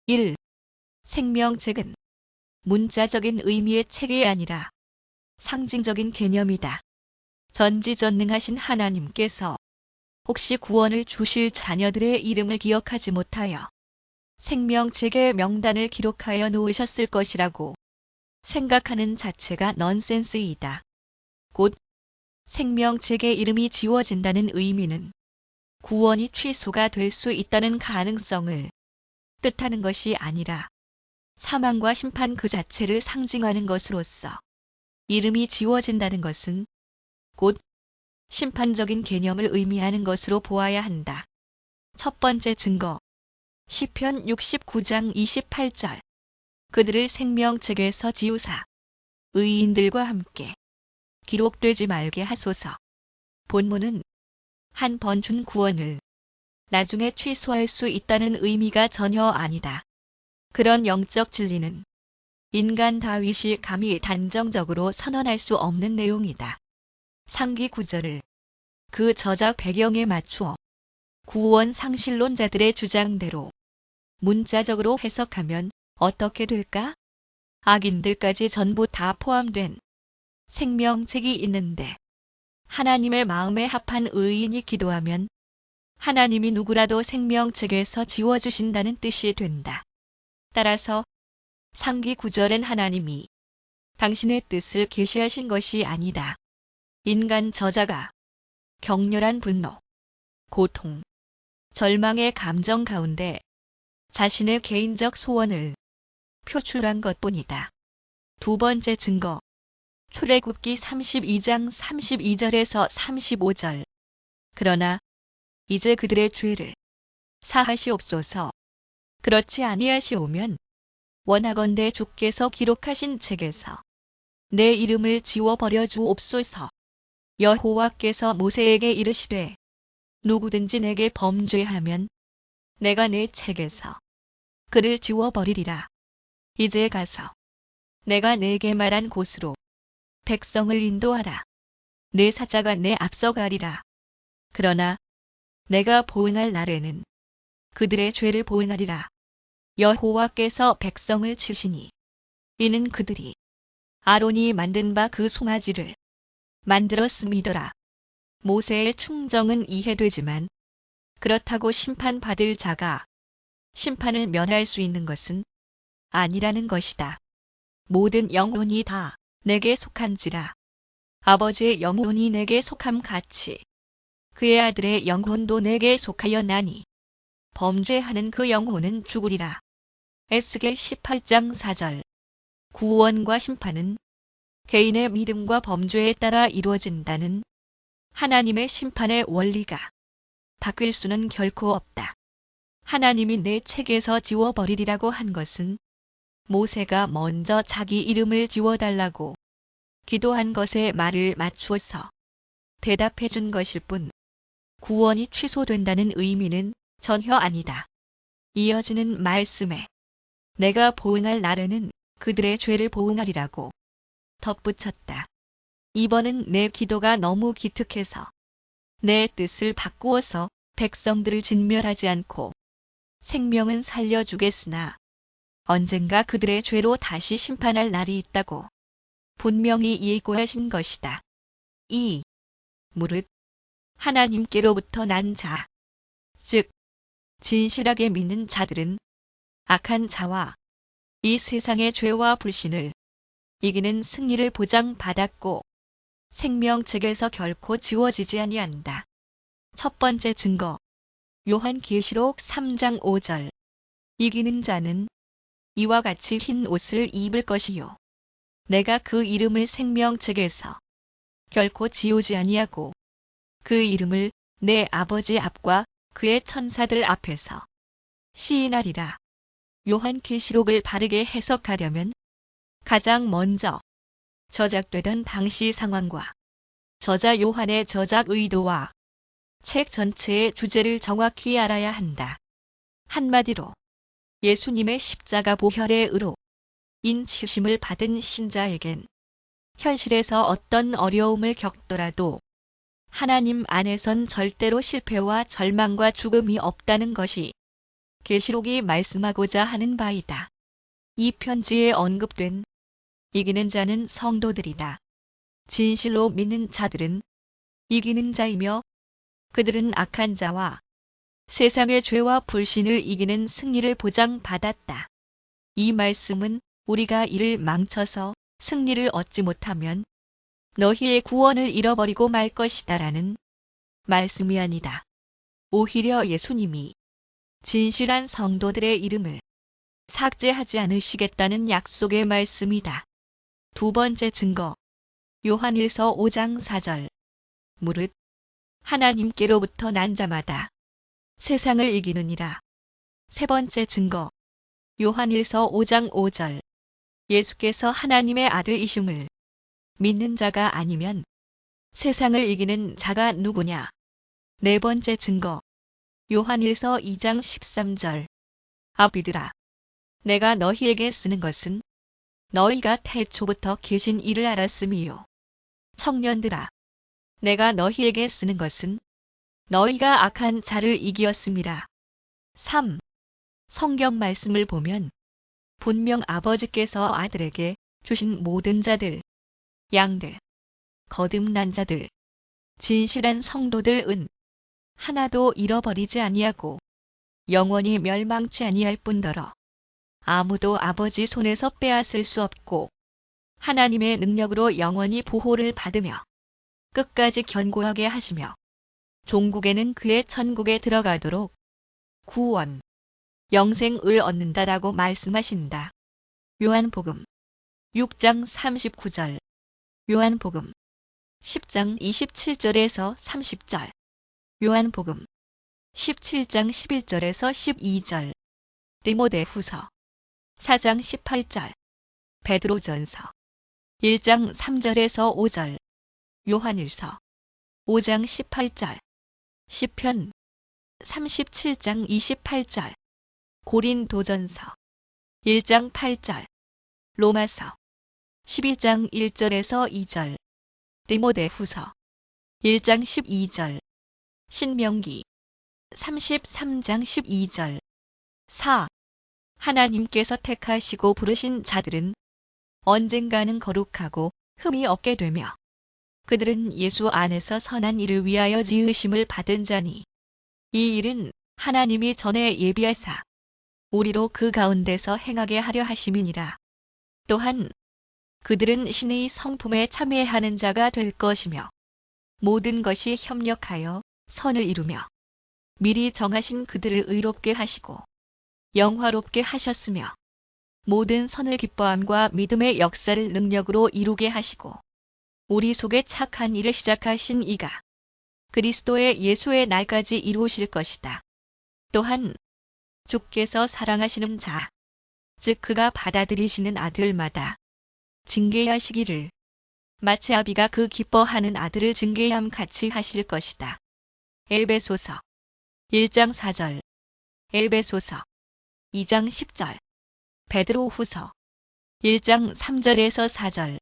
1. 생명책은 문자적인 의미의 책이 아니라 상징적인 개념이다. 전지전능하신 하나님께서 혹시 구원을 주실 자녀들의 이름을 기억하지 못하여 생명책의 명단을 기록하여 놓으셨을 것이라고 생각하는 자체가 넌센스이다. 곧 생명책의 이름이 지워진다는 의미는 구원이 취소가 될 수 있다는 가능성을 뜻하는 것이 아니라 사망과 심판 그 자체를 상징하는 것으로서 이름이 지워진다는 것은 곧 심판적인 개념을 의미하는 것으로 보아야 한다. 첫 번째 증거. 시편 69장 28절. 그들을 생명책에서 지우사 의인들과 함께 기록되지 말게 하소서. 본문은 한 번 준 구원을 나중에 취소할 수 있다는 의미가 전혀 아니다. 그런 영적 진리는 인간 다윗이 감히 단정적으로 선언할 수 없는 내용이다. 상기 구절을 그 저작 배경에 맞추어 구원 상실론자들의 주장대로 문자적으로 해석하면 어떻게 될까? 악인들까지 전부 다 포함된 생명책이 있는데 하나님의 마음에 합한 의인이 기도하면 하나님이 누구라도 생명책에서 지워주신다는 뜻이 된다. 따라서 상기 구절엔 하나님이 당신의 뜻을 계시하신 것이 아니다. 인간 저자가 격렬한 분노, 고통, 절망의 감정 가운데 자신의 개인적 소원을 표출한 것뿐이다. 두 번째 증거. 출애굽기 32장 32절에서 35절. 그러나 이제 그들의 죄를 사하시옵소서. 그렇지 아니하시오면 원하건대 주께서 기록하신 책에서 내 이름을 지워버려 주옵소서. 여호와께서 모세에게 이르시되 누구든지 내게 범죄하면 내가 내 책에서 그를 지워버리리라. 이제 가서 내가 내게 말한 곳으로 백성을 인도하라. 내 사자가 내 앞서 가리라. 그러나 내가 보응할 날에는 그들의 죄를 보응하리라. 여호와께서 백성을 치시니 이는 그들이 아론이 만든 바 그 송아지를 만들었음이더라. 모세의 충정은 이해되지만 그렇다고 심판받을 자가 심판을 면할 수 있는 것은 아니라는 것이다. 모든 영혼이 다 내게 속한지라. 아버지의 영혼이 내게 속함 같이 그의 아들의 영혼도 내게 속하여 나니 범죄하는 그 영혼은 죽으리라. 에스겔 18장 4절. 구원과 심판은 개인의 믿음과 범죄에 따라 이루어진다는 하나님의 심판의 원리가 바뀔 수는 결코 없다. 하나님이 내 책에서 지워버리리라고 한 것은 모세가 먼저 자기 이름을 지워달라고 기도한 것에 말을 맞추어서 대답해 준 것일 뿐 구원이 취소된다는 의미는 전혀 아니다. 이어지는 말씀에 내가 보응할 날에는 그들의 죄를 보응하리라고 덧붙였다. 이번은 내 기도가 너무 기특해서 내 뜻을 바꾸어서 백성들을 진멸하지 않고 생명은 살려주겠으나 언젠가 그들의 죄로 다시 심판할 날이 있다고 분명히 예고하신 것이다. 2. 무릇 하나님께로부터 난 자, 즉 진실하게 믿는 자들은 악한 자와 이 세상의 죄와 불신을 이기는 승리를 보장받았고 생명책에서 결코 지워지지 아니한다. 첫 번째 증거. 요한계시록 3장 5절. 이기는 자는 이와 같이 흰 옷을 입을 것이요. 내가 그 이름을 생명책에서 결코 지우지 아니하고 그 이름을 내 아버지 앞과 그의 천사들 앞에서 시인하리라. 요한계시록을 바르게 해석하려면 가장 먼저 저작되던 당시 상황과 저자 요한의 저작 의도와 책 전체의 주제를 정확히 알아야 한다. 한마디로 예수님의 십자가 보혈의 의로 인치심을 받은 신자에겐 현실에서 어떤 어려움을 겪더라도 하나님 안에선 절대로 실패와 절망과 죽음이 없다는 것이 계시록이 말씀하고자 하는 바이다. 이 편지에 언급된 이기는 자는 성도들이다. 진실로 믿는 자들은 이기는 자이며 그들은 악한 자와 세상의 죄와 불신을 이기는 승리를 보장받았다. 이 말씀은 우리가 이를 망쳐서 승리를 얻지 못하면 너희의 구원을 잃어버리고 말 것이다라는 말씀이 아니다. 오히려 예수님이 진실한 성도들의 이름을 삭제하지 않으시겠다는 약속의 말씀이다. 두 번째 증거. 요한일서 5장 4절. 무릇 하나님께로부터 난 자마다 세상을 이기느니라. 세 번째 증거. 요한일서 5장 5절. 예수께서 하나님의 아들이심을 믿는 자가 아니면 세상을 이기는 자가 누구냐. 네 번째 증거. 요한일서 2장 13절. 아비들아, 내가 너희에게 쓰는 것은 너희가 태초부터 계신 이를 알았음이요. 청년들아, 내가 너희에게 쓰는 것은 너희가 악한 자를 이기었음이라. 3. 성경 말씀을 보면 분명 아버지께서 아들에게 주신 모든 자들, 양들, 거듭난 자들, 진실한 성도들은 하나도 잃어버리지 아니하고 영원히 멸망치 아니할 뿐더러 아무도 아버지 손에서 빼앗을 수 없고 하나님의 능력으로 영원히 보호를 받으며 끝까지 견고하게 하시며 종국에는 그의 천국에 들어가도록 구원, 영생을 얻는다라고 말씀하신다. 요한복음 6장 39절, 요한복음 10장 27절에서 30절, 요한복음 17장 11절에서 12절, 디모데후서 4장 18절, 베드로전서 1장 3절에서 5절, 요한일서 5장 18절, 시편 37장 28절, 고린도전서 1장 8절, 로마서 12장 1절에서 2절, 디모데후서 1장 12절, 신명기 33장 12절. 4. 하나님께서 택하시고 부르신 자들은 언젠가는 거룩하고 흠이 없게 되며 그들은 예수 안에서 선한 일을 위하여 지으심을 받은 자니 이 일은 하나님이 전에 예비하사 우리로 그 가운데서 행하게 하려 하심이니라. 또한 그들은 신의 성품에 참여하는 자가 될 것이며 모든 것이 협력하여 선을 이루며 미리 정하신 그들을 의롭게 하시고 영화롭게 하셨으며 모든 선을 기뻐함과 믿음의 역사를 능력으로 이루게 하시고 우리 속에 착한 일을 시작하신 이가 그리스도의 예수의 날까지 이루실 것이다. 또한 주께서 사랑하시는 자, 즉 그가 받아들이시는 아들마다 징계하시기를 마치 아비가 그 기뻐하는 아들을 징계함 같이 하실 것이다. 에베소서 1장 4절, 에베소서 2장 10절, 베드로후서 1장 3절에서 4절,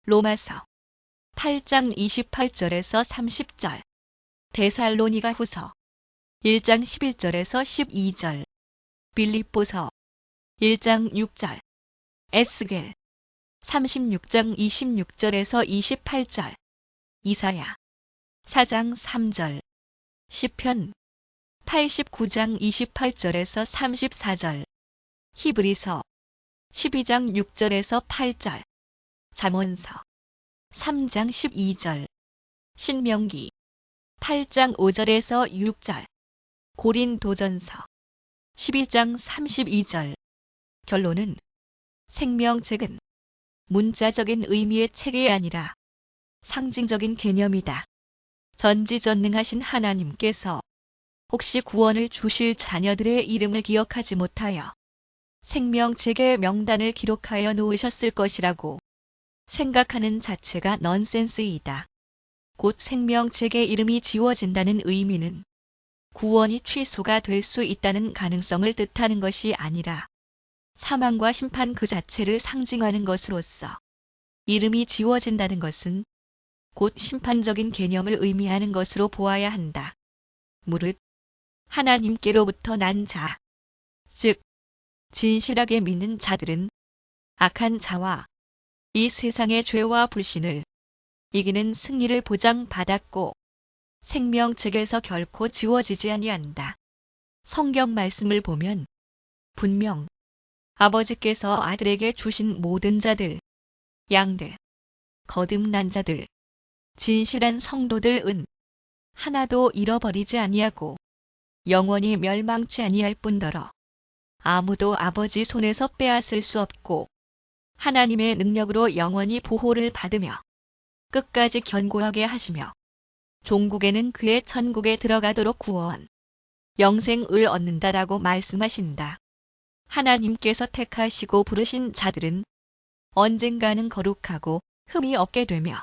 로마서 8장 28절에서 30절, 데살로니가후서 1장 11절에서 12절, 빌립보서 1장 6절, 에스겔 36장 26절에서 28절, 이사야 4장 3절, 시편 89장 28절에서 34절, 히브리서 12장 6절에서 8절, 잠언서 3장 12절, 신명기 8장 5절에서 6절, 고린도전서 12장 32절. 결론은 생명책은 문자적인 의미의 책이 아니라 상징적인 개념이다. 전지전능하신 하나님께서 혹시 구원을 주실 자녀들의 이름을 기억하지 못하여 생명책의 명단을 기록하여 놓으셨을 것이라고 생각하는 자체가 넌센스이다. 곧 생명책의 이름이 지워진다는 의미는 구원이 취소가 될 수 있다는 가능성을 뜻하는 것이 아니라 사망과 심판 그 자체를 상징하는 것으로서 이름이 지워진다는 것은 곧 심판적인 개념을 의미하는 것으로 보아야 한다. 무릇 하나님께로부터 난 자, 즉 진실하게 믿는 자들은 악한 자와 이 세상의 죄와 불신을 이기는 승리를 보장받았고 생명 책에서 결코 지워지지 아니한다. 성경 말씀을 보면 분명 아버지께서 아들에게 주신 모든 자들, 양들, 거듭난 자들, 진실한 성도들은 하나도 잃어버리지 아니하고 영원히 멸망치 아니할 뿐더러 아무도 아버지 손에서 빼앗을 수 없고 하나님의 능력으로 영원히 보호를 받으며 끝까지 견고하게 하시며 종국에는 그의 천국에 들어가도록 구원, 영생을 얻는다라고 말씀하신다. 하나님께서 택하시고 부르신 자들은 언젠가는 거룩하고 흠이 없게 되며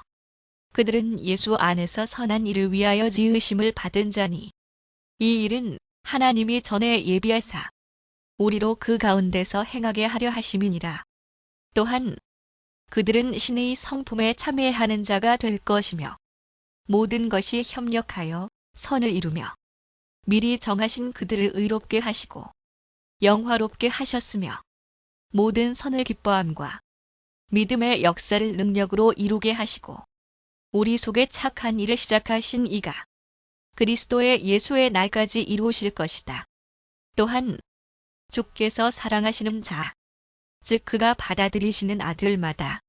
그들은 예수 안에서 선한 일을 위하여 지으심을 받은 자니 이 일은 하나님이 전에 예비하사 우리로 그 가운데서 행하게 하려 하심이니라. 또한 그들은 신의 성품에 참여하는 자가 될 것이며 모든 것이 협력하여 선을 이루며 미리 정하신 그들을 의롭게 하시고 영화롭게 하셨으며 모든 선을 기뻐함과 믿음의 역사를 능력으로 이루게 하시고 우리 속에 착한 일을 시작하신 이가 그리스도의 예수의 날까지 이루실 것이다. 또한 주께서 사랑하시는 자, 즉 그가 받아들이시는 아들마다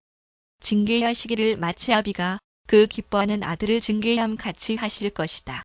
징계하시기를 마치 아비가 그 기뻐하는 아들을 징계함 같이 하실 것이다.